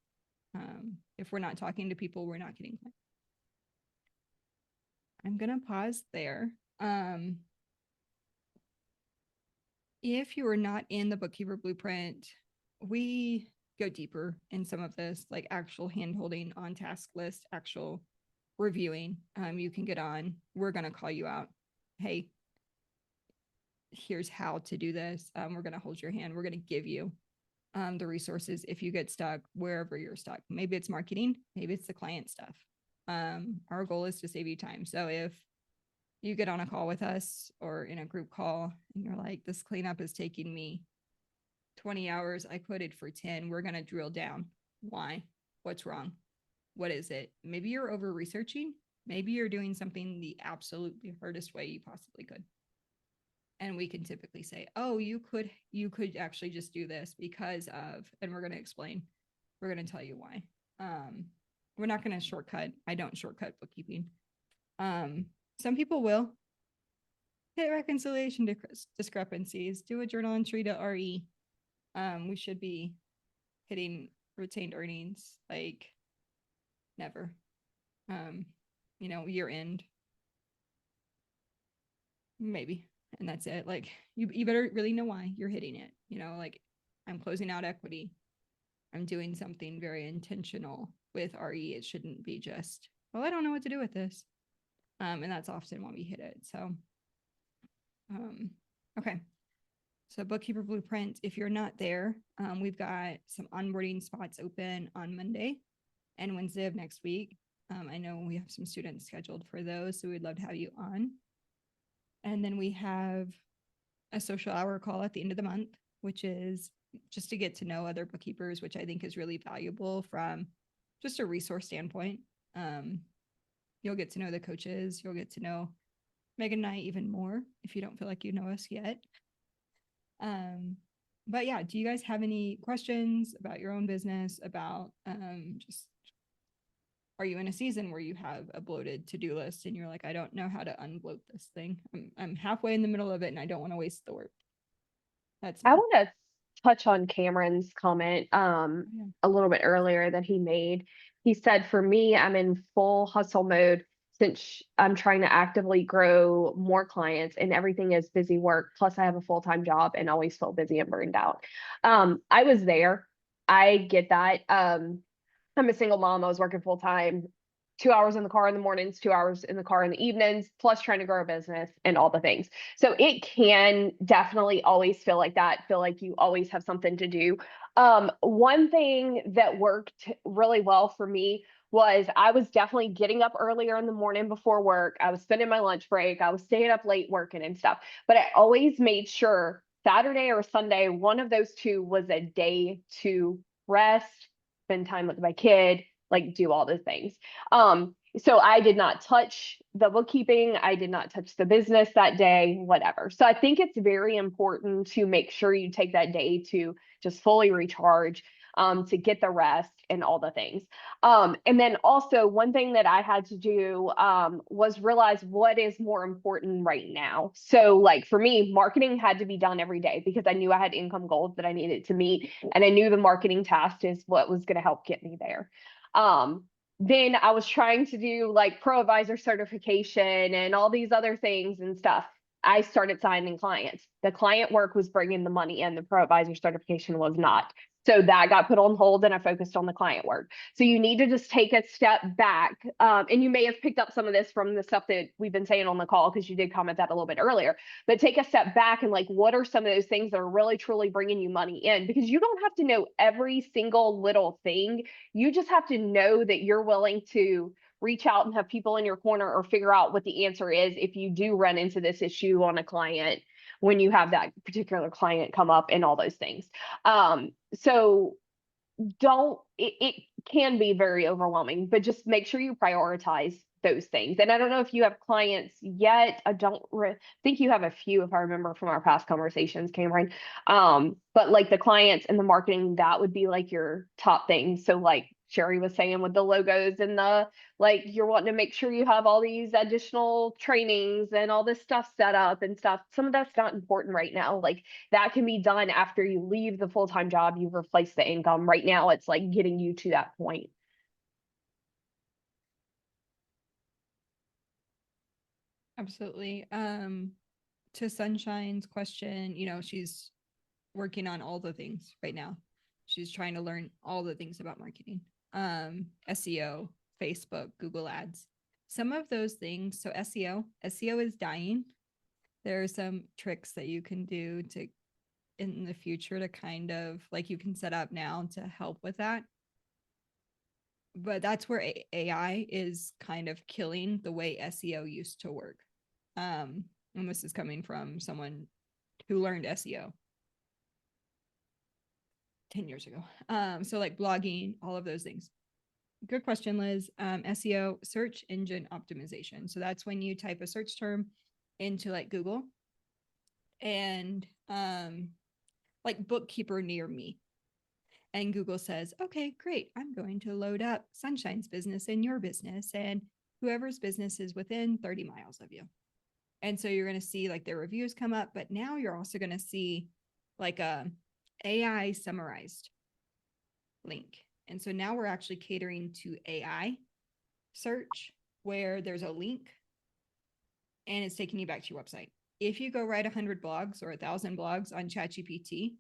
If we're not talking to people, we're not getting clients. I'm going to pause there. If you are not in the Bookkeeper Blueprint, we go deeper in some of this, like actual hand holding on task list, actual reviewing. You can get on. We're going to call you out. Hey, here's how to do this. We're going to hold your hand. We're going to give you the resources if you get stuck wherever you're stuck. Maybe it's marketing, maybe it's the client stuff. Our goal is to save you time. So if you get on a call with us or in a group call and you're like, this cleanup is taking me 20 hours, I quoted for 10, we're going to drill down. Why? What's wrong? What is it? Maybe you're over researching. Maybe you're doing something the absolutely hardest way you possibly could. And we can typically say, oh, you could actually just do this because of, and we're going to explain, we're going to tell you why. We're not going to shortcut. I don't shortcut bookkeeping. Some people will hit reconciliation discrepancies, do a journal entry to RE. We should be hitting retained earnings like never. Year end. Maybe. And that's it. Like you better really know why you're hitting it. Like I'm closing out equity. I'm doing something very intentional with RE. It shouldn't be just, well, I don't know what to do with this. And that's often when we hit it. So, okay. So Bookkeeper Blueprint, if you're not there, we've got some onboarding spots open on Monday and Wednesday of next week. I know we have some students scheduled for those, so we'd love to have you on. And then we have a social hour call at the end of the month, which is just to get to know other bookkeepers, which I think is really valuable from just a resource standpoint. You'll get to know the coaches. You'll get to know Megan and I even more if you don't feel like you know us yet. But yeah, do you guys have any questions about your own business, about just, are you in a season where you have a bloated to-do list and you're like, I don't know how to unbloat this thing. I'm halfway in the middle of it and I don't want to waste the work. That's me. I want to touch on Cameron's comment Yeah. a little bit earlier that he made. He said, for me, I'm in full hustle mode since I'm trying to actively grow more clients and everything is busy work. Plus, I have a full-time job and always feel busy and burned out. I was there. I get that. I'm a single mom. I was working full time, 2 hours in the car in the mornings, 2 hours in the car in the evenings, plus trying to grow a business and all the things. So it can definitely always feel like that, feel like you always have something to do. One thing that worked really well for me was I was definitely getting up earlier in the morning before work. I was spending my lunch break. I was staying up late working and stuff. But I always made sure Saturday or Sunday, one of those two was a day to rest, spend time with my kid, like do all the things. So I did not touch the bookkeeping. I did not touch the business that day, whatever. So I think it's very important to make sure you take that day to just fully recharge, to get the rest and all the things. And then also one thing that I had to do was realize what is more important right now. So like for me, marketing had to be done every day because I knew I had income goals that I needed to meet. And I knew the marketing task is what was going to help get me there. Then I was trying to do like pro advisor certification and all these other things and stuff. I started signing clients. The client work was bringing the money in, the pro advisor certification was not. So that got put on hold and I focused on the client work. So you need to just take a step back. And you may have picked up some of this from the stuff that we've been saying on the call because you did comment that a little bit earlier. But take a step back and like, what are some of those things that are really truly bringing you money in? Because you don't have to know every single little thing. You just have to know that you're willing to reach out and have people in your corner or figure out what the answer is if you do run into this issue on a client when you have that particular client come up and all those things. So don't, it can be very overwhelming, but just make sure you prioritize those things. And I don't know if you have clients yet. I don't think you have a few, if I remember from our past conversations, Cameron. But like the clients and the marketing, that would be like your top thing. So like Sherry was saying with the logos and the, like you're wanting to make sure you have all these additional trainings and all this stuff set up and stuff. Some of that's not important right now. Like that can be done after you leave the full-time job, you've replaced the income. Right now, it's like getting you to that point. Absolutely. To Sunshine's question, she's working on all the things right now. She's trying to learn all the things about marketing, SEO, Facebook, Google Ads. Some of those things. So SEO is dying. There are some tricks that you can do to in the future to kind of like you can set up now to help with that. But that's where AI is kind of killing the way SEO used to work. And this is coming from someone who learned SEO 10 years ago. So like blogging, all of those things. Good question, Liz. SEO, search engine optimization. So that's when you type a search term into like Google and like bookkeeper near me. And Google says, okay, great. I'm going to load up Sunshine's business and your business and whoever's business is within 30 miles of you. And so you're going to see like their reviews come up, but now you're also going to see like a AI summarized link. And so now we're actually catering to AI search where there's a link and it's taking you back to your website. If you go write 100 blogs or 1,000 blogs on ChatGPT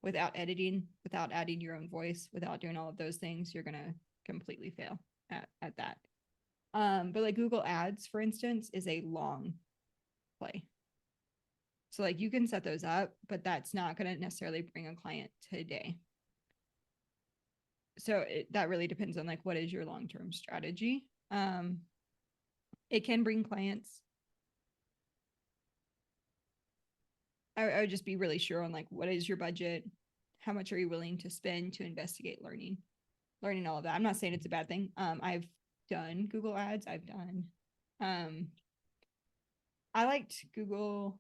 without editing, without adding your own voice, without doing all of those things, you're going to completely fail at that. But like Google Ads, for instance, is a long play. So like you can set those up, but that's not going to necessarily bring a client today. So that really depends on like what is your long-term strategy. It can bring clients. I would just be really sure on like what is your budget, how much are you willing to spend to investigate learning all of that. I'm not saying it's a bad thing. I've done Google Ads. I liked Google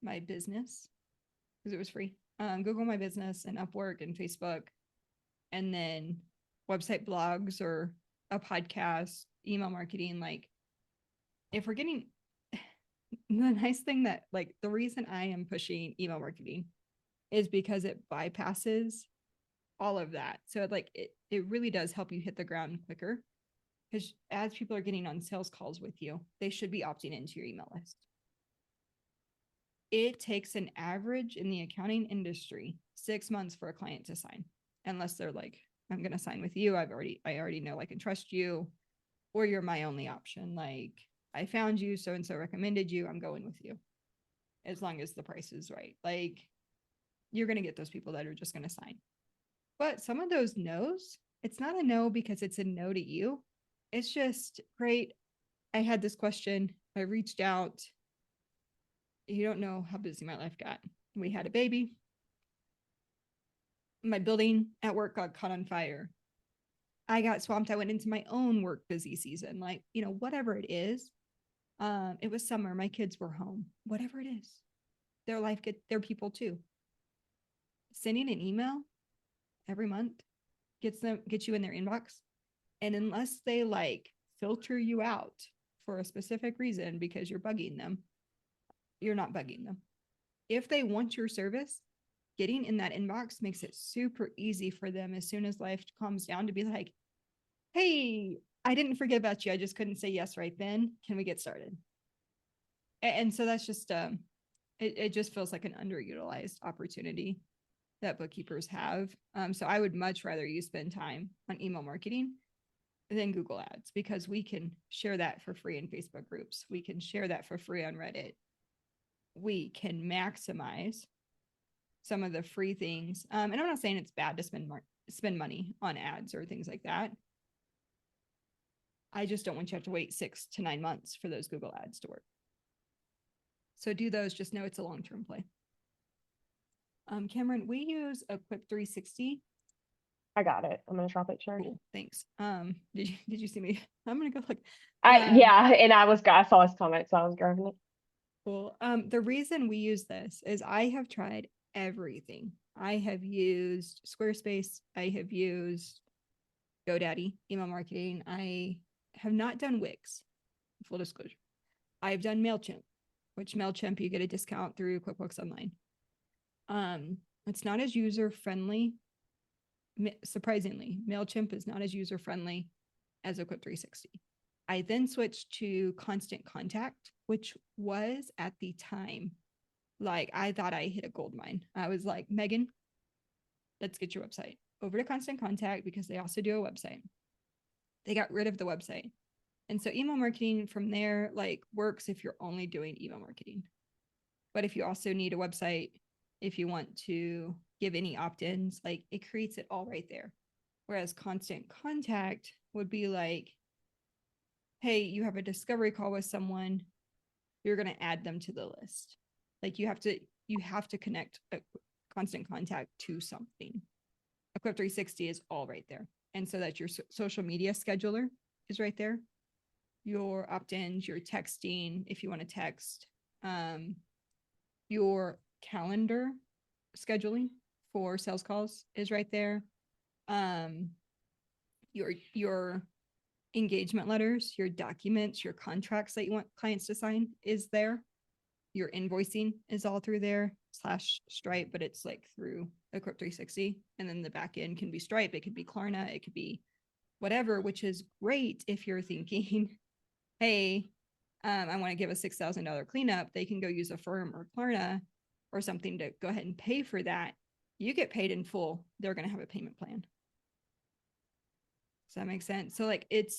My Business because it was free. Google My Business and Upwork and Facebook, and then website blogs or a podcast, email marketing. Like if we're getting the nice thing that like the reason I am pushing email marketing is because it bypasses all of that. So like it really does help you hit the ground quicker because as people are getting on sales calls with you, they should be opting into your email list. It takes an average in the accounting industry 6 months for a client to sign, unless they're like, I'm going to sign with you. I already know, like, and trust you, or you're my only option. Like I found you, so-and-so recommended you. I'm going with you. As long as the price is right. Like you're going to get those people that are just going to sign. But some of those no's, it's not a no because it's a no to you. it's just great. I had this question. I reached out. You don't know how busy my life got. We had a baby. My building at work got caught on fire. I got swamped. I went into my own work busy season. Like, whatever it is. It was summer. My kids were home. Whatever it is. Their life their people too. Sending an email every month gets you in their inbox. And unless they like filter you out for a specific reason because you're bugging them, you're not bugging them. If they want your service, getting in that inbox makes it super easy for them as soon as life calms down to be like, hey, I didn't forget about you. I just couldn't say yes right then. Can we get started? And so that's just, it just feels like an underutilized opportunity that bookkeepers have. So I would much rather you spend time on email marketing than Google Ads, because we can share that for free in Facebook groups. We can share that for free on Reddit. We can maximize some of the free things. And I'm not saying it's bad to spend money on ads or things like that. I just don't want you to have to wait 6 to 9 months for those Google Ads to work. So do those, just know it's a long-term play. Cameron, we use Equip 360. I got it. I'm gonna drop it, sure. Cool, thanks. Did you see me? I'm gonna go look. Yeah, and I saw his comment, so I was grabbing it. Cool. The reason we use this is I have tried everything. I have used Squarespace. I have used GoDaddy, email marketing. I have not done Wix, full disclosure. I've done MailChimp, which MailChimp you get a discount through QuickBooks Online. It's not as user-friendly. Surprisingly, MailChimp is not as user-friendly as Equip 360. I then switched to Constant Contact, which was at the time, like, I thought I hit a gold mine. I was like, Megan, let's get your website over to Constant Contact, because they also do a website. They got rid of the website. And so email marketing from there, like, works if you're only doing email marketing. But if you also need a website, if you want to give any opt-ins, like, it creates it all right there. Whereas Constant Contact would be like, hey, you have a discovery call with someone, you're going to add them to the list. Like, you have to connect a Constant Contact to something. Equip 360 is all right there. And so that your social media scheduler is right there. Your opt-ins, your texting, if you want to text, your calendar scheduling for sales calls is right there. Your engagement letters, your documents, your contracts that you want clients to sign is there. Your invoicing is all through there / Stripe, but it's like through Equip 360. And then the back end can be Stripe, it could be Klarna, it could be whatever, which is great if you're thinking, hey, I want to give a $6,000 cleanup. They can go use Affirm or Klarna or something to go ahead and pay for that. You get paid in full. They're going to have a payment plan. Does that make sense? So like, it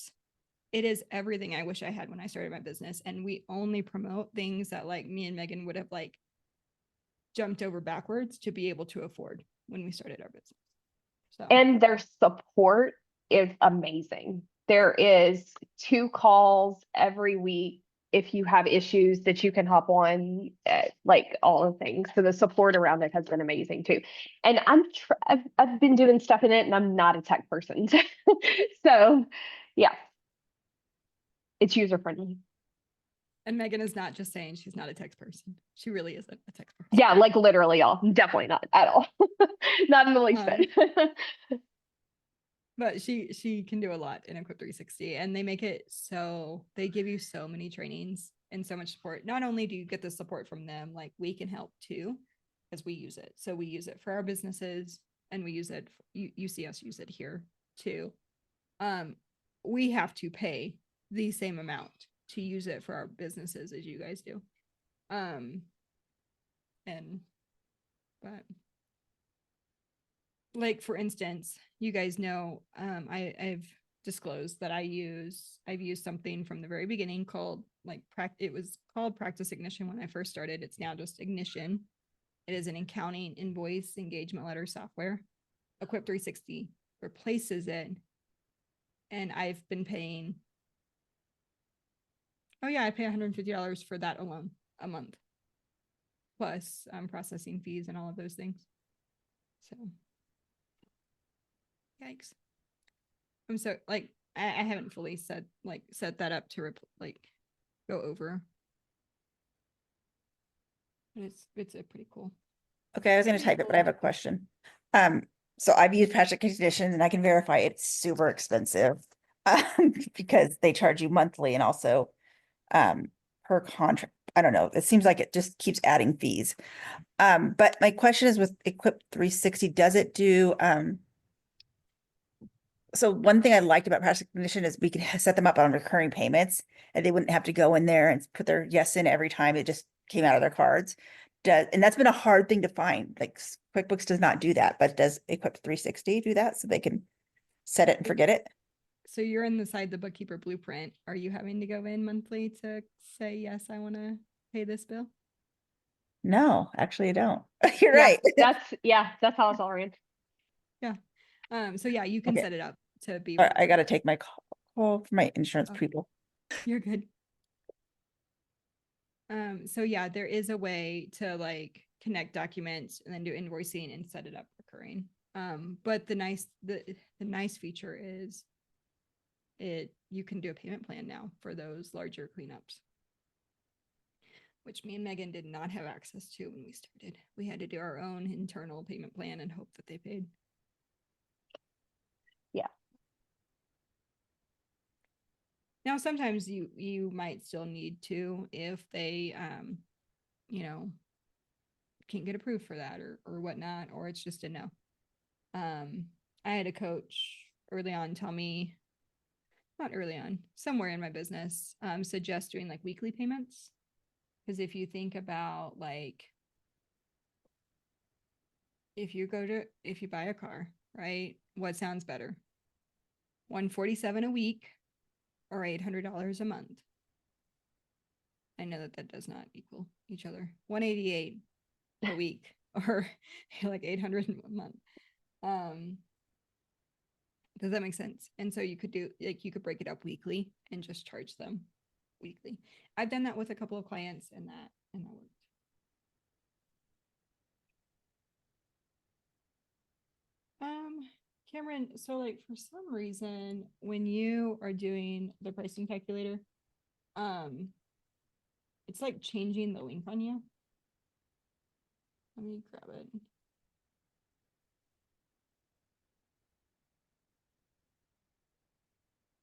is everything I wish I had when I started my business. And we only promote things that like me and Megan would have like jumped over backwards to be able to afford when we started our business. So, and their support is amazing. There is 2 calls every week if you have issues that you can hop on, like all the things. So the support around it has been amazing too. And I've been doing stuff in it, and I'm not a tech person. So yeah, it's user friendly. and Megan is not just saying she's not a tech person. She really isn't a tech person. Yeah, like literally all. Definitely not at all. Not in the least bit. But she can do a lot in Equip 360, and they make it so they give you so many trainings and so much support. Not only do you get the support from them, like we can help too, as we use it. So we use it for our businesses, and we use it. You see us use it here too. We have to pay the same amount to use it for our businesses as you guys do. But like, for instance, you guys know, I've disclosed that I've used something from the very beginning called it was called Practice Ignition when I first started. It's now just Ignition. It is an accounting, invoice, engagement letter software. Equip 360 replaces it. And I've been paying Oh yeah, I pay $150 for that alone a month, plus processing fees and all of those things. So, yikes! I'm so like I haven't fully set that up to go over. It's a pretty cool. Okay, I was going to type it, but I have a question. Um, so I've used project conditions and I can verify it's super expensive because they charge you monthly and also per contract. I don't know. It seems like it just keeps adding fees. But my question is with Equip 360, does it do so one thing I liked about project condition is we could set them up on recurring payments and they wouldn't have to go in there and put their yes in every time it just came out of their cards. And that's been a hard thing to find. Like QuickBooks does not do that, but does Equip 360 do that so they can set it and forget it? So you're inside the bookkeeper blueprint. Are you having to go in monthly to say, yes, I want to pay this bill? No, actually I don't. You're Yeah, right. that's how it's all ran. Yeah. So yeah, you can Okay. set it up to be. All right, I got to take my call for my insurance Oh. people. You're good. So yeah, there is a way to like connect documents and then do invoicing and set it up recurring. But the nice feature is you can do a payment plan now for those larger cleanups, which me and Megan did not have access to when we started. We had to do our own internal payment plan and hope that they paid. Yeah. Now, sometimes you might still need to if they, you know, can't get approved for that or whatnot, or it's just a no. I had a coach early on tell me, not early on, somewhere in my business, suggest doing like weekly payments. Because if you think about like, if you buy a car, right? What sounds better? 147 a week or $800 a month. I know that does not equal each other. 188 a week or like 800 a month. Does that make sense? And so you could break it up weekly and just charge them weekly. I've done that with a couple of clients and that worked. Cameron, so like for some reason when you are doing the pricing calculator, it's like changing the link on you. Let me grab it.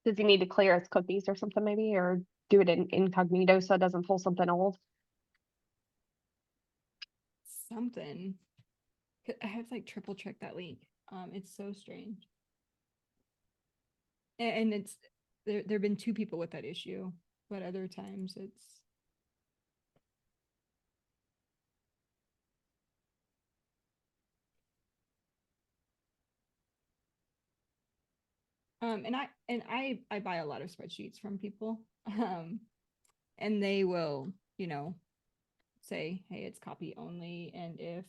Does he need to clear his cookies or something maybe, or do it in incognito so it doesn't pull something old? Something. I have to like triple check that link. It's so strange. And it's there've been two people with that issue, but other times it's I buy a lot of spreadsheets from people. And they will, say, hey, it's copy only. And if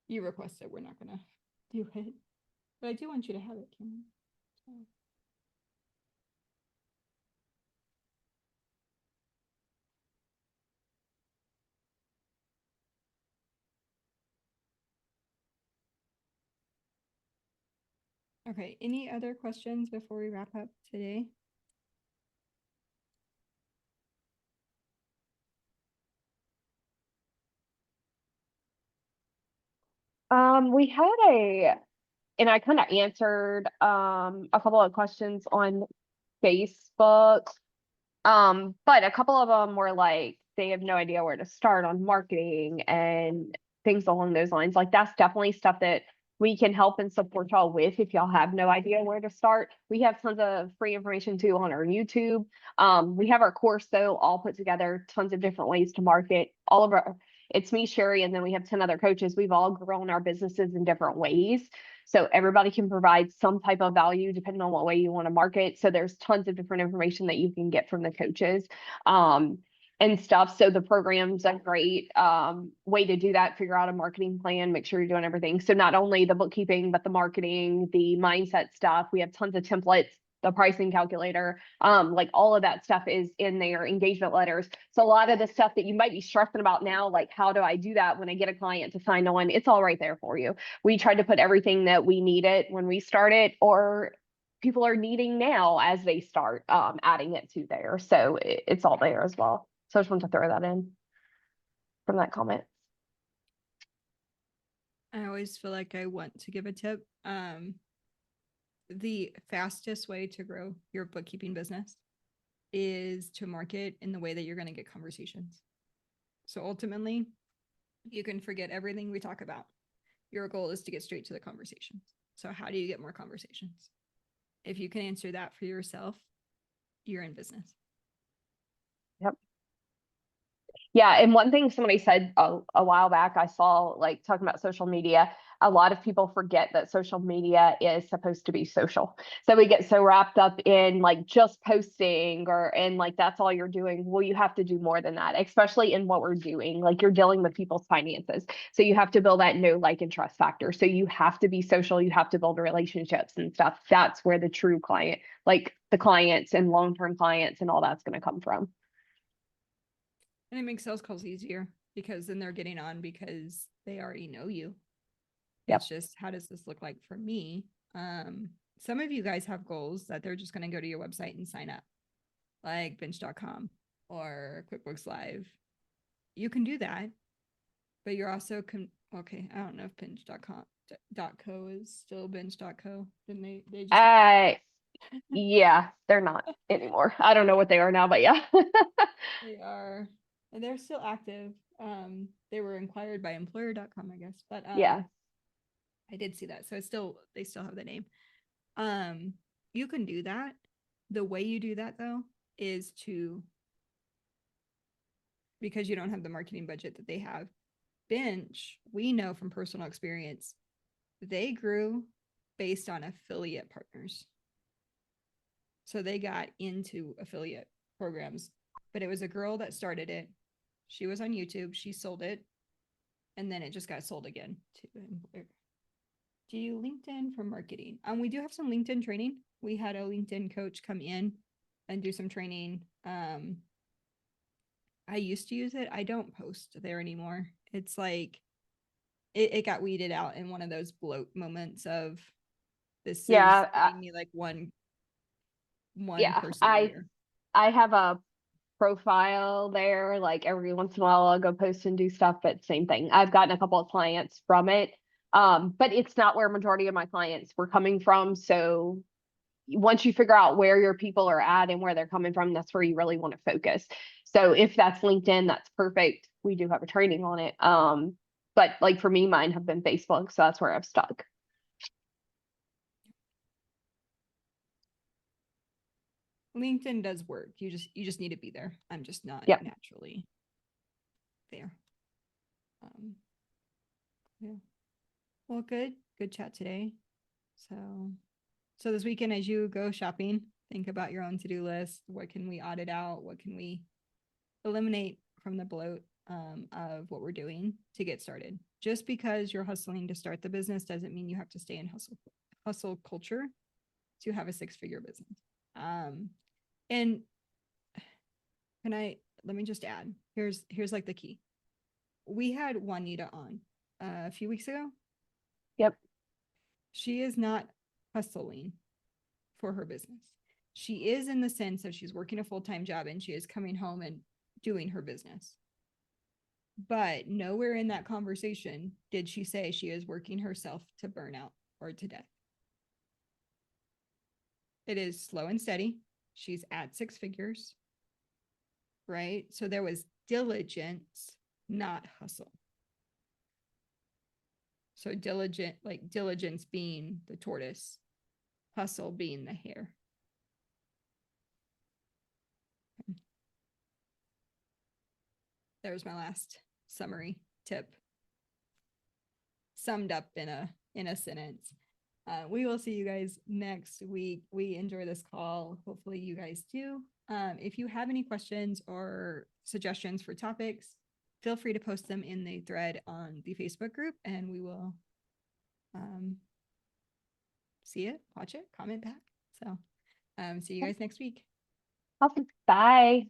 you request it, we're not gonna do it. But I do want you to have it, Cameron. So. Okay, any other questions before we wrap up today? We had and I kind of answered a couple of questions on Facebook. But a couple of them were like, they have no idea where to start on marketing and things along those lines. Like that's definitely stuff that we can help and support y'all with if y'all have no idea where to start. We have tons of free information too on our YouTube. We have our course though, all put together, tons of different ways to market. All of our, it's me, Sherry, and then we have 10 other coaches. We've all grown our businesses in different ways. So everybody can provide some type of value depending on what way you want to market. So there's tons of different information that you can get from the coaches and stuff. So the program's a great way to do that, figure out a marketing plan, make sure you're doing everything. So not only the bookkeeping, but the marketing, the mindset stuff. We have tons of templates the pricing calculator, like all of that stuff is in there, engagement letters. So a lot of the stuff that you might be stressing about now, like how do I do that when I get a client to sign on, it's all right there for you. We tried to put everything that we needed when we started, or people are needing now as they start adding it to there. So it's all there as well. So I just want to throw that in from that comment. I always feel like I want to give a tip. The fastest way to grow your bookkeeping business is to market in the way that you're going to get conversations. So ultimately, you can forget everything we talk about. Your goal is to get straight to the conversations. So how do you get more conversations? If you can answer that for yourself, you're in business. Yep. Yeah, and one thing somebody said a while back, I saw like talking about social media, a lot of people forget that social media is supposed to be social. So we get so wrapped up in like just posting and like that's all you're doing. Well, you have to do more than that, especially in what we're doing. Like you're dealing with people's finances. So you have to build that know, like, and trust factor. So you have to be social, you have to build relationships and stuff. That's where the true client, like the clients and long-term clients and all that's going to come from. And it makes sales calls easier because then they're getting on because they already know you. Yep. It's just, how does this look like for me? Some of you guys have goals that they're just going to go to your website and sign up, like bench.com or QuickBooks Live. You can do that, but you're also okay. I don't know if bench.co is still bench.co. Didn't they just yeah, they're not anymore. I don't know what they are now, but yeah. they are, and they're still active. They were acquired by employer.com, I guess, but Yeah. I did see that. So they still have the name. You can do that. The way you do that though is because you don't have the marketing budget that they have. Bench, we know from personal experience, they grew based on affiliate partners. So they got into affiliate programs, but it was a girl that started it. She was on YouTube, she sold it, and then it just got sold again to employer. Do you LinkedIn for marketing? We do have some LinkedIn training. We had a LinkedIn coach come in and do some training. I used to use it. I don't post there anymore. It's like it got weeded out in one of those bloat moments of this Yeah. is giving me like one Yeah. person a year. I have a profile there. Like every once in a while I'll go post and do stuff, but same thing. I've gotten a couple of clients from it. But it's not where majority of my clients were coming from. So once you figure out where your people are at and where they're coming from, that's where you really want to focus. So if that's LinkedIn, that's perfect. We do have a training on it. But like for me, mine have been Facebook. So that's where I've stuck. LinkedIn does work. You just need to be there. I'm just not Yep. naturally there. Yeah. Well, good chat today. So this weekend, as you go shopping, think about your own to-do list. What can we audit out? What can we eliminate from the bloat of what we're doing to get started? Just because you're hustling to start the business doesn't mean you have to stay in hustle culture to have a 6-figure business. And let me just add, here's like the key. We had Juanita on a few weeks ago. Yep. She is not hustling for her business. She is in the sense of she's working a full-time job and she is coming home and doing her business. But nowhere in that conversation did she say she is working herself to burnout or to death. It is slow and steady. She's at 6 figures, right? So there was diligence, not hustle. So diligence being the tortoise, hustle being the hare. There's my last summary tip, summed up in a sentence. We will see you guys next week. We enjoy this call. Hopefully you guys do. If you have any questions or suggestions for topics, feel free to post them in the thread on the Facebook group, and we will see it, watch it, comment back. So See you guys next week. Awesome. Bye.